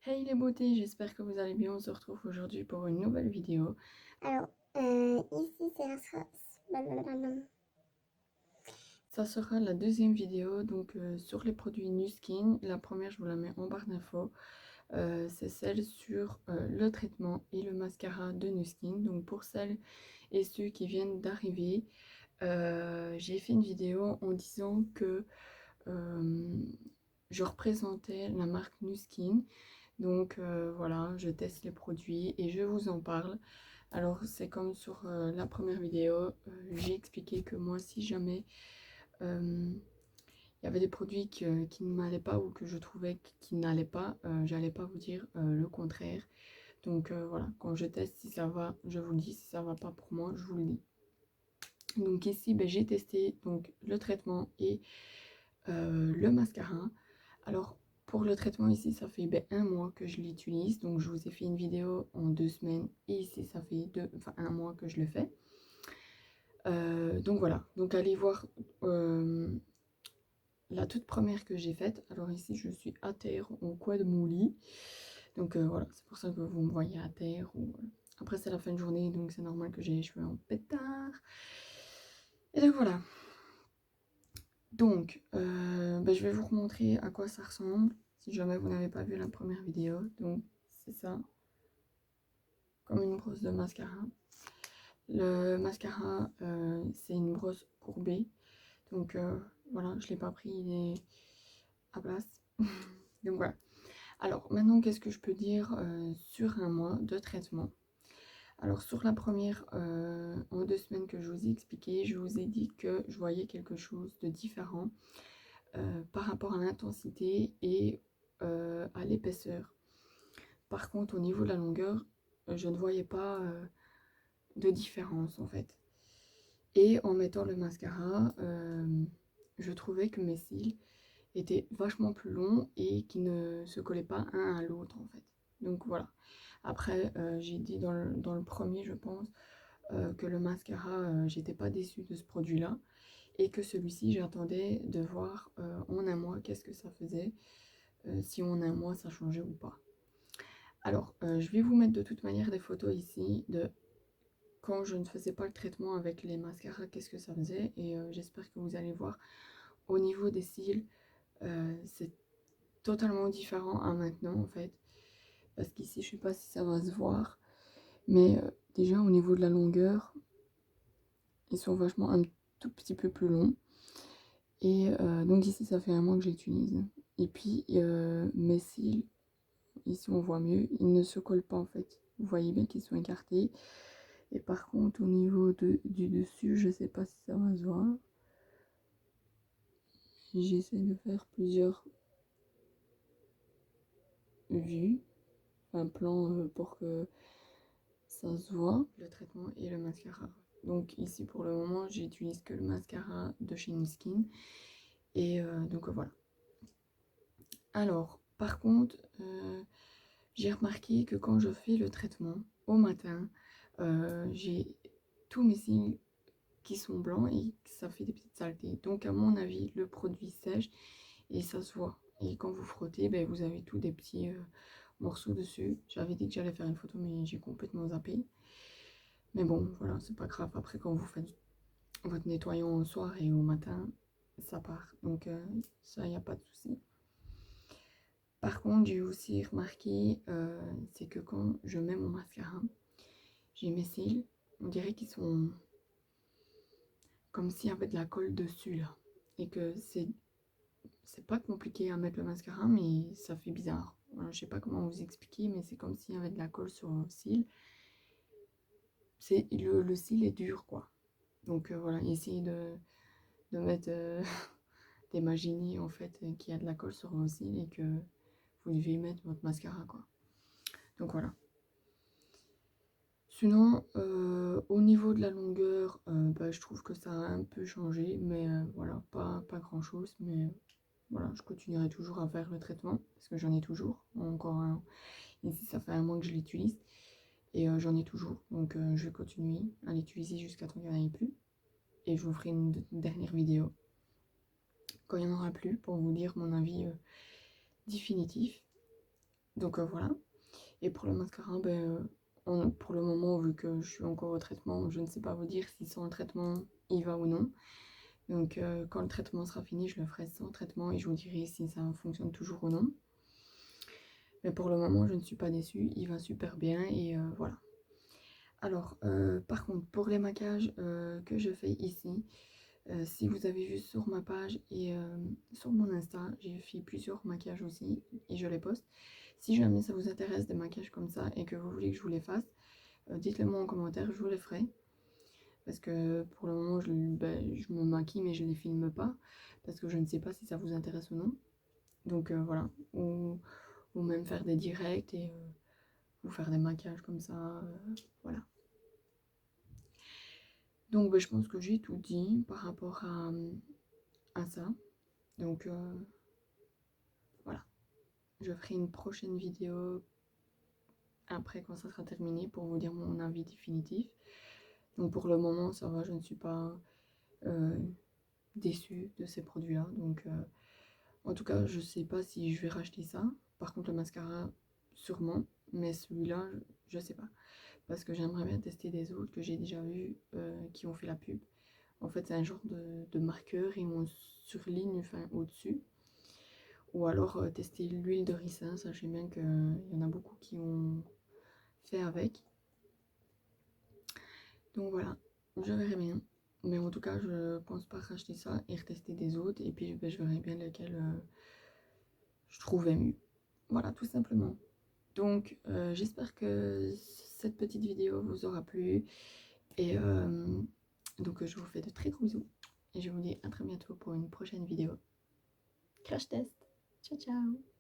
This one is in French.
Hey les beautés, j'espère que vous allez bien. On se retrouve aujourd'hui pour une nouvelle vidéo. Alors, ici, blablabla. Ça sera la deuxième vidéo donc sur les produits Nu Skin. La première, je vous la mets en barre d'infos. C'est celle sur le traitement et le mascara de Nu Skin. Donc pour celles et ceux qui viennent d'arriver, j'ai fait une vidéo en disant que je représentais la marque Nu Skin. Donc voilà, je teste les produits et je vous en parle. Alors c'est comme sur la première vidéo, j'ai expliqué que moi si jamais il y avait des produits qui ne m'allaient pas ou que je trouvais qui n'allaient pas, j'allais pas vous dire le contraire. Donc voilà, quand je teste si ça va, je vous le dis, si ça va pas pour moi, je vous le dis. Donc ici, ben, j'ai testé donc, le traitement et le mascara. Alors pour le traitement ici, ça fait un mois que je l'utilise. Donc je vous ai fait une vidéo en 2 semaines et ici ça fait un mois que je le fais. Donc voilà, donc allez voir la toute première que j'ai faite. Alors ici je suis à terre au coin de mon lit. Donc voilà, c'est pour ça que vous me voyez à terre. Après c'est la fin de journée, donc c'est normal que j'ai les cheveux en pétard. Et donc voilà. Donc je vais vous remontrer à quoi ça ressemble. Si jamais vous n'avez pas vu la première vidéo. Donc c'est ça, comme une brosse de mascara. Le mascara, c'est une brosse courbée. Donc voilà, je ne l'ai pas pris, il est à place. Donc voilà. Alors maintenant, qu'est-ce que je peux dire sur un mois de traitement? Alors sur la première, en 2 semaines que je vous ai expliqué, je vous ai dit que je voyais quelque chose de différent par rapport à l'intensité et à l'épaisseur. Par contre, au niveau de la longueur, je ne voyais pas de différence en fait. Et en mettant le mascara, je trouvais que mes cils étaient vachement plus longs et qui ne se collaient pas un à l'autre en fait. Donc voilà. Après, j'ai dit dans le premier, je pense, que le mascara, j'étais pas déçue de ce produit-là. Et que celui-ci, j'attendais de voir en un mois qu'est-ce que ça faisait, si en un mois ça changeait ou pas. Alors, je vais vous mettre de toute manière des photos ici de quand je ne faisais pas le traitement avec les mascaras, qu'est-ce que ça faisait. Et j'espère que vous allez voir au niveau des cils, c'est totalement différent à maintenant en fait. Parce qu'ici, je sais pas si ça va se voir, mais déjà au niveau de la longueur, ils sont vachement un tout petit peu plus longs. Et donc ici, ça fait un mois que j'utilise. Et puis, mes cils, ici on voit mieux, ils ne se collent pas en fait. Vous voyez bien qu'ils sont écartés. Et par contre, au niveau du dessus, je sais pas si ça va se voir. J'essaie de faire plusieurs vues, un plan pour que ça se voit, le traitement et le mascara. Donc ici pour le moment, j'utilise que le mascara de chez Nu Skin. Et donc voilà. Alors, par contre, j'ai remarqué que quand je fais le traitement au matin, j'ai tous mes cils qui sont blancs et ça fait des petites saletés. Donc à mon avis, le produit sèche et ça se voit. Et quand vous frottez, ben, vous avez tous des petits morceaux dessus. J'avais dit que j'allais faire une photo, mais j'ai complètement zappé. Mais bon, voilà, c'est pas grave. Après, quand vous faites votre nettoyant au soir et au matin, ça part. Donc ça, il n'y a pas de souci. Par contre, j'ai aussi remarqué, c'est que quand je mets mon mascara, j'ai mes cils, on dirait qu'ils sont comme s'il y avait de la colle dessus là. Et que c'est pas compliqué à mettre le mascara, mais ça fait bizarre. Voilà, je sais pas comment vous expliquer, mais c'est comme s'il y avait de la colle sur le cil. Le cil est dur quoi. Donc voilà, essayez de mettre des Magini en fait qui a de la colle sur vos cils et que vous devez mettre votre mascara quoi. Donc voilà. Sinon, au niveau de la longueur, je trouve que ça a un peu changé, mais voilà, pas grand-chose. Mais voilà, je continuerai toujours à faire le traitement, parce que j'en ai toujours. Encore un, ici, ça fait un mois que je l'utilise, et j'en ai toujours. Donc je vais continuer à l'utiliser jusqu'à temps qu'il n'y en ait plus. Et je vous ferai une dernière vidéo, quand il n'y en aura plus, pour vous dire mon avis définitif. Donc voilà. Et pour le mascara, pour le moment, vu que je suis encore au traitement, je ne sais pas vous dire si sans le traitement, il va ou non. Donc quand le traitement sera fini, je le ferai sans traitement et je vous dirai si ça fonctionne toujours ou non. Mais pour le moment, je ne suis pas déçue, il va super bien et voilà. Alors, par contre, pour les maquillages que je fais ici, si vous avez vu sur ma page et sur mon Insta, j'ai fait plusieurs maquillages aussi et je les poste. Si jamais ça vous intéresse des maquillages comme ça et que vous voulez que je vous les fasse, dites-le moi en commentaire, je vous les ferai. Parce que pour le moment, je me maquille mais je ne les filme pas. Parce que je ne sais pas si ça vous intéresse ou non. Donc voilà. Ou même faire des directs et vous faire des maquillages comme ça. Voilà. Donc je pense que j'ai tout dit par rapport à ça. Donc voilà. Je ferai une prochaine vidéo après quand ça sera terminé pour vous dire mon avis définitif. Donc pour le moment ça va, je ne suis pas déçue de ces produits là. Donc en tout cas je sais pas si je vais racheter ça. Par contre le mascara sûrement, mais celui-là je sais pas. Parce que j'aimerais bien tester des autres que j'ai déjà vus qui ont fait la pub. En fait c'est un genre de marqueur et on surligne enfin au-dessus. Ou alors tester l'huile de ricin, ça je sais bien qu'il y en a beaucoup qui ont fait avec. Donc voilà, je verrai bien. Mais en tout cas, je pense pas racheter ça et retester des autres. Et puis je verrai bien lequel je trouvais mieux. Voilà, tout simplement. Donc j'espère que cette petite vidéo vous aura plu. Et donc je vous fais de très gros bisous. Et je vous dis à très bientôt pour une prochaine vidéo. Crash test. Ciao ciao.